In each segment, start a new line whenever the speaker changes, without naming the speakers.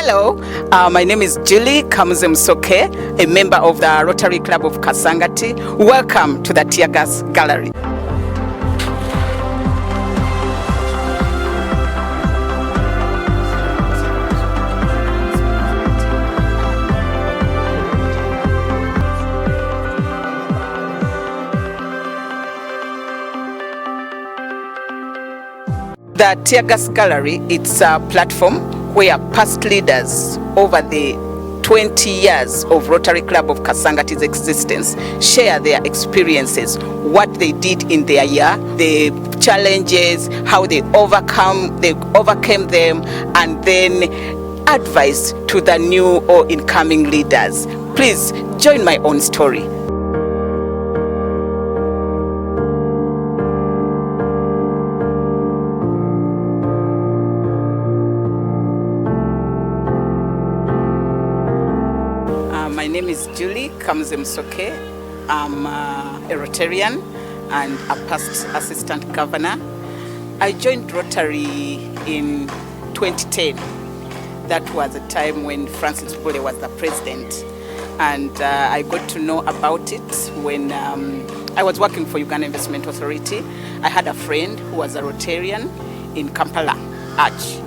Hello, my name is Julie Kamuzemsoke, a member of the Rotary Club of Kasangati. Welcome to the Tear Gas Gallery. The Tear Gas Gallery, it's a platform where past leaders over the 20 years of Rotary Club of Kasangati's existence share their experiences, what they did in their year, the challenges, how they overcame them, and then advice to the new or incoming leaders. Please join my own story. My name is Julie Kamuzemsoke. I'm a Rotarian and a past assistant governor. I joined Rotary in 2010. That was a time when Francis Bule was the president. And I got to know about it when I was working for Uganda Investment Authority. I had a friend who was a Rotarian in Kampala, Arch.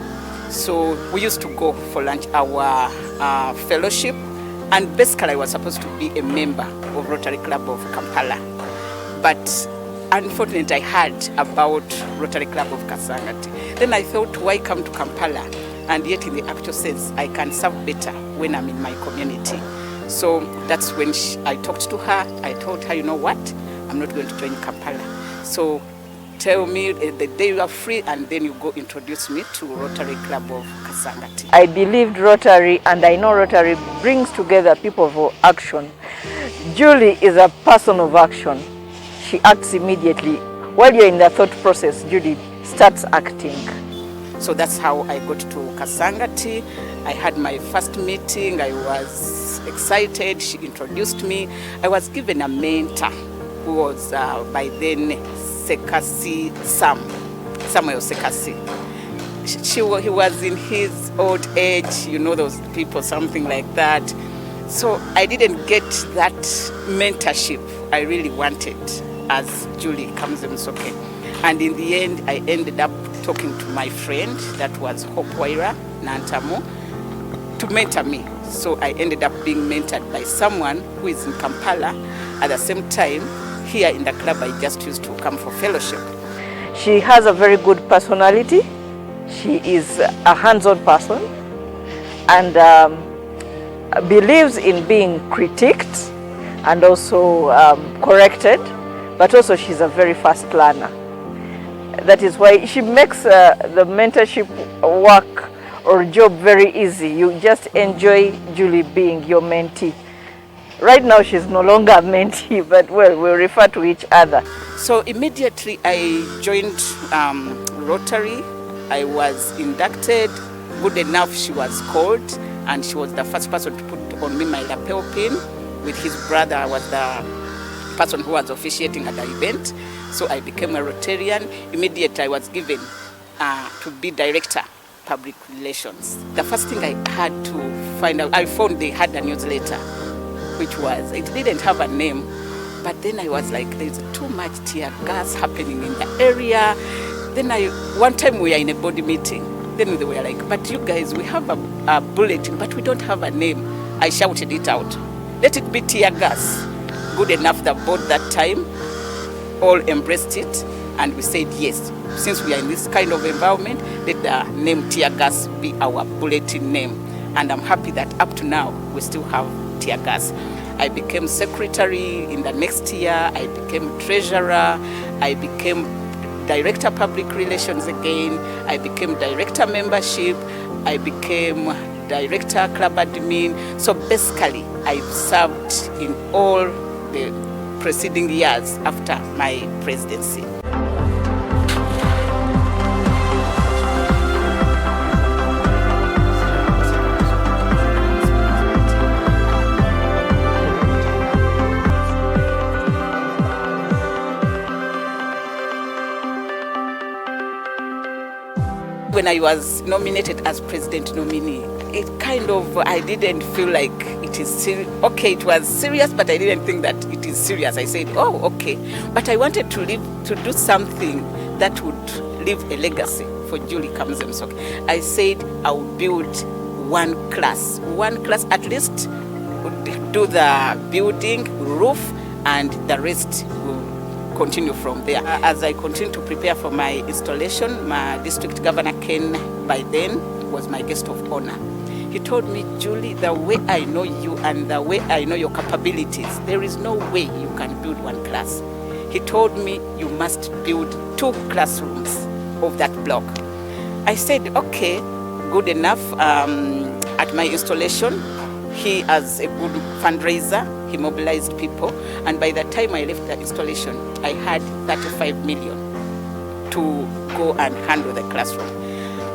So we used to go for lunch, our fellowship. And basically I was supposed to be a member of Rotary Club of Kampala. But unfortunately I heard about Rotary Club of Kasangati. Then I thought, why come to Kampala? And yet in the actual sense, I can serve better when I'm in my community. So that's when I talked to her. I told her, you know what? I'm not going to join Kampala. So tell me the day you are free, and then you go introduce me to Rotary Club of Kasangati.
I believed Rotary, and I know Rotary brings together people for action. Julie is a person of action. She acts immediately. While you're in the thought process, Julie starts acting.
So that's how I got to Kasangati. I had my first meeting. I was excited. She introduced me. I was given a mentor who was by then Sekasi Samuel Sekasi. He was in his old age, you know, those people, something like that. So I didn't get that mentorship I really wanted as Julie Kamuzemsoke. And in the end, I ended up talking to my friend, that was Hope Waira Nantamo, to mentor me. So I ended up being mentored by someone who is in Kampala. At the same time, here in the club, I just used to come for fellowship.
She has a very good personality. She is a hands-on person and believes in being critiqued and also corrected, but also she's a very fast learner. That is why she makes the mentorship work or job very easy. You just enjoy Julie being your mentee. Right now she's no longer a mentee, but well, we'll refer to each other.
So immediately I joined Rotary. I was inducted. Good enough, she was called, and she was the first person to put on me my lapel pin. With his brother, I was the person who was officiating at the event. So I became a Rotarian. Immediately I was given to be director public relations. The first thing I had to find out, I found they had a newsletter, which was, it didn't have a name, but then I was like, there's too much tear gas happening in the area. Then one time we were in a body meeting, then they were like, but you guys, we have a bulletin, but we don't have a name. I shouted it out. Let it be tear gas. Good enough, the board that time all embraced it, and we said yes. Since we are in this kind of environment, let the name tear gas be our bulletin name. And I'm happy that up to now, we still have tear gas. I became secretary in the next year. I became treasurer. I became director public relations again. I became director membership. I became director club admin. So basically, I've served in all the preceding years after my presidency. When I was nominated as president nominee, it kind of, I didn't feel like it is serious. Okay, it was serious, but I didn't think that it is serious. I said, oh, okay. But I wanted to do something that would leave a legacy for Julie Kamuze Musoke. I said I would build one class at least, would do the building, roof, and the rest will continue from there. As I continue to prepare for my installation, my district governor Ken by then was my guest of honor. He told me, Julie, the way I know you and the way I know your capabilities, there is no way you can build one class. He told me you must build 2 classrooms of that block. I said, okay, good enough. At my installation, he, as a good fundraiser, he mobilized people, and by the time I left the installation, I had 35 million to go and handle the classroom.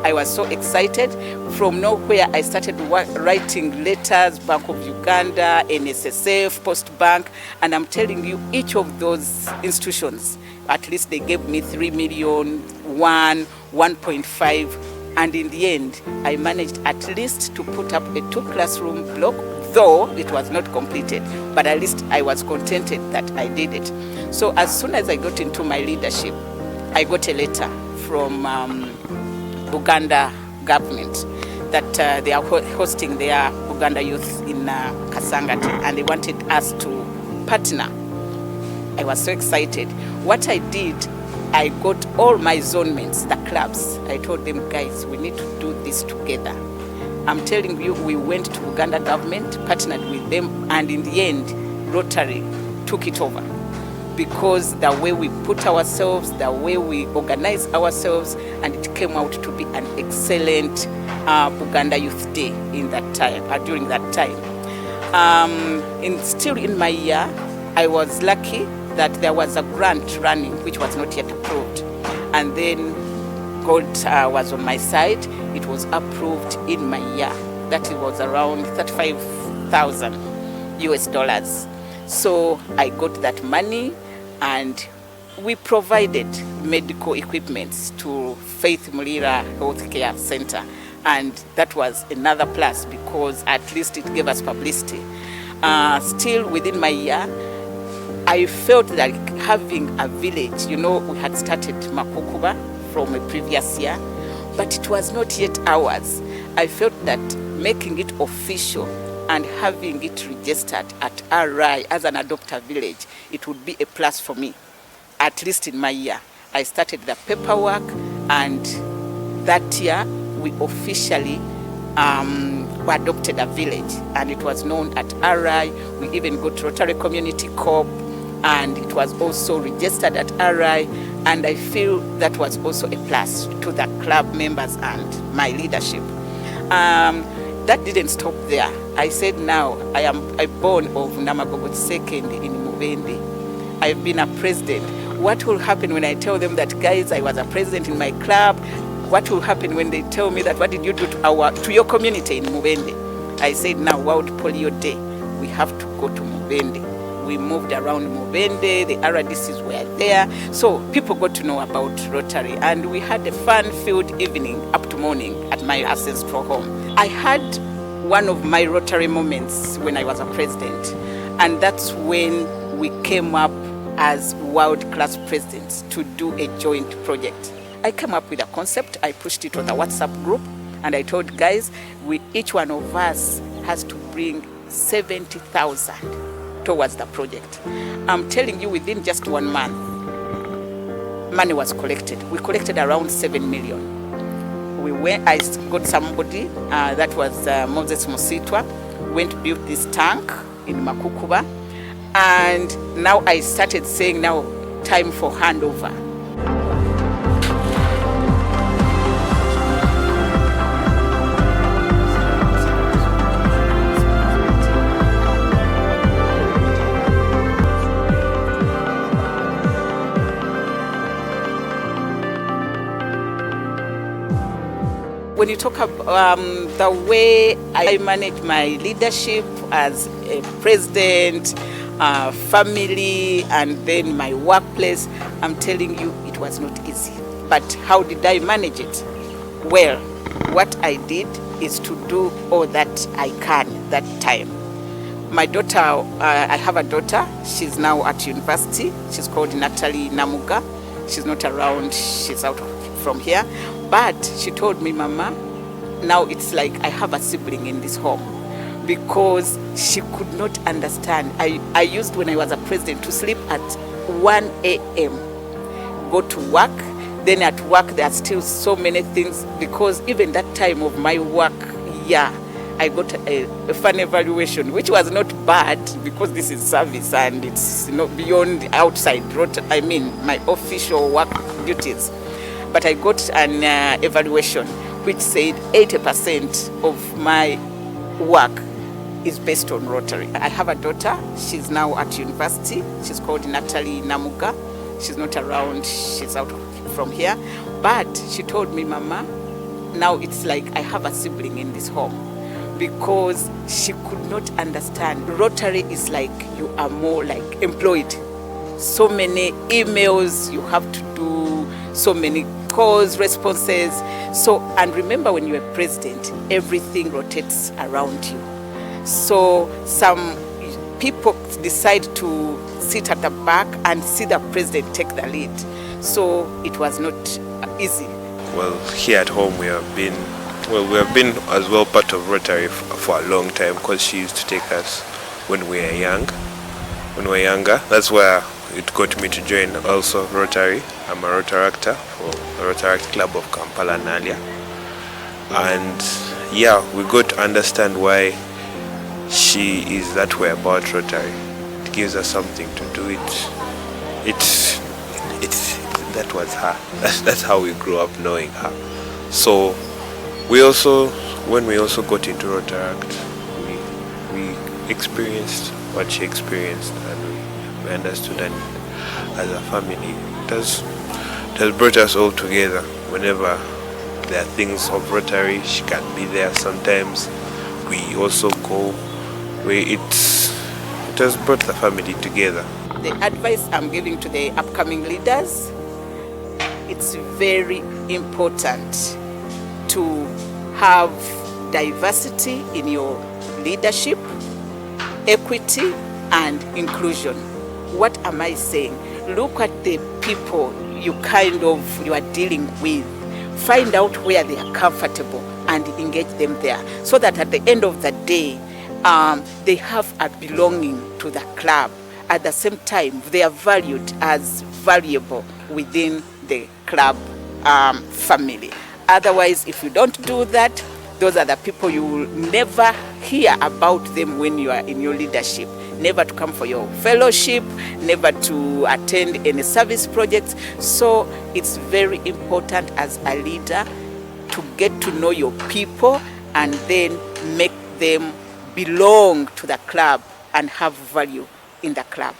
I was so excited. From nowhere, I started writing letters, Bank of Uganda, NSSF, Post Bank, and I'm telling you, each of those institutions, at least they gave me 3 million, 1.5, and in the end, I managed at least to put up a 2-classroom block, though it was not completed, but at least I was contented that I did it. So as soon as I got into my leadership, I got a letter from Uganda government that they are hosting their Uganda youth in Kasangati, and they wanted us to partner. I was so excited. What I did, I got all my zone mates, the clubs. I told them, guys, we need to do this together. I'm telling you, we went to Uganda government, partnered with them, and in the end, Rotary took it over. Because the way we put ourselves, the way we organize ourselves, and it came out to be an excellent Uganda Youth Day in that time, during that time. Still in my year, I was lucky that there was a grant running which was not yet approved. And then God was on my side. It was approved in my year. That it was around $35,000 US. So I got that money, and we provided medical equipment to Faith Mulira Healthcare Center. And that was another plus because at least it gave us publicity. Still within my year, I felt like having a village, we had started Makukuba from a previous year, but it was not yet ours. I felt that making it official and having it registered at RI as an adopter village, it would be a plus for me, at least in my year. I started the paperwork, and that year we officially adopted a village, and it was known at RI. We even got Rotary Community Corp, and it was also registered at RI, and I feel that was also a plus to the club members and my leadership. That didn't stop there. I said now I am a born of Namagogo second in Mubende. I've been a president. What will happen when I tell them that, guys, I was a president in my club? What will happen when they tell me that, what did you do to your community in Mubende? I said now, World Polio Day, we have to go to Mubende. We moved around Mubende, the RDCs were there, so people got to know about Rotary, and we had a fun-filled evening up to morning at my ancestral home. I had one of my Rotary moments when I was a president, and that's when we came up as world-class presidents to do a joint project. I came up with a concept, I pushed it on the WhatsApp group, and I told guys, each one of us has to bring 70,000 towards the project. I'm telling you, within just 1 month, money was collected. We collected around 7 million. I got somebody, that was Moses Musitwa, went built this tank in Makukuba, and now I started saying, now time for handover. When you talk about the way I manage my leadership as a president, family, and then my workplace, I'm telling you, it was not easy. But how did I manage it? Well, what I did is to do all that I can that time. My daughter, I have a daughter, she's now at university. She's called Natalie Namuga. She's not around, she's out from here. But she told me, Mama, now it's like I have a sibling in this home, because she could not understand. I used, when I was a president, to sleep at 1 a.m., go to work. Then at work, there are still so many things, because even that time of my work, I got a fun evaluation, which was not bad, because this is service and it's not beyond outside, my official work duties. But I got an evaluation which said 80% of my work is based on Rotary. I have a daughter, she's now at university. She's called Natalie Namuga. She's not around, she's out from here. But she told me, Mama, now it's like I have a sibling in this home, because she could not understand. Rotary is like you are more like employed. So many emails you have to do, so many calls, responses. So, and remember, when you're president, everything rotates around you. So some people decide to sit at the back and see the president take the lead. So it was not easy.
Well, here at home we have been as well part of Rotary for a long time, because she used to take us when we were young. When we were younger, that's where it got me to join also Rotary. I'm a Rotaractor for the Rotaract Club of Kampala Nalia. And we got to understand why she is that way about Rotary. It gives us something to do. That was her. That's how we grew up knowing her. So when we also got into Rotaract, we experienced what she experienced, and we understood, and as a family, it has brought us all together. Whenever there are things of Rotary, she can be there. Sometimes we also go. It has brought the family together.
The advice I'm giving to the upcoming leaders, it's very important to have diversity in your leadership, equity and inclusion. What am I saying? Look at the people you are dealing with. Find out where they are comfortable and engage them there, so that at the end of the day, they have a belonging to the club. At the same time, they are valued as valuable within the club family. Otherwise, if you don't do that, those are the people you will never hear about them when you are in your leadership. Never to come for your fellowship, never to attend any service projects. So it's very important as a leader to get to know your people and then make them belong to the club and have value in the club.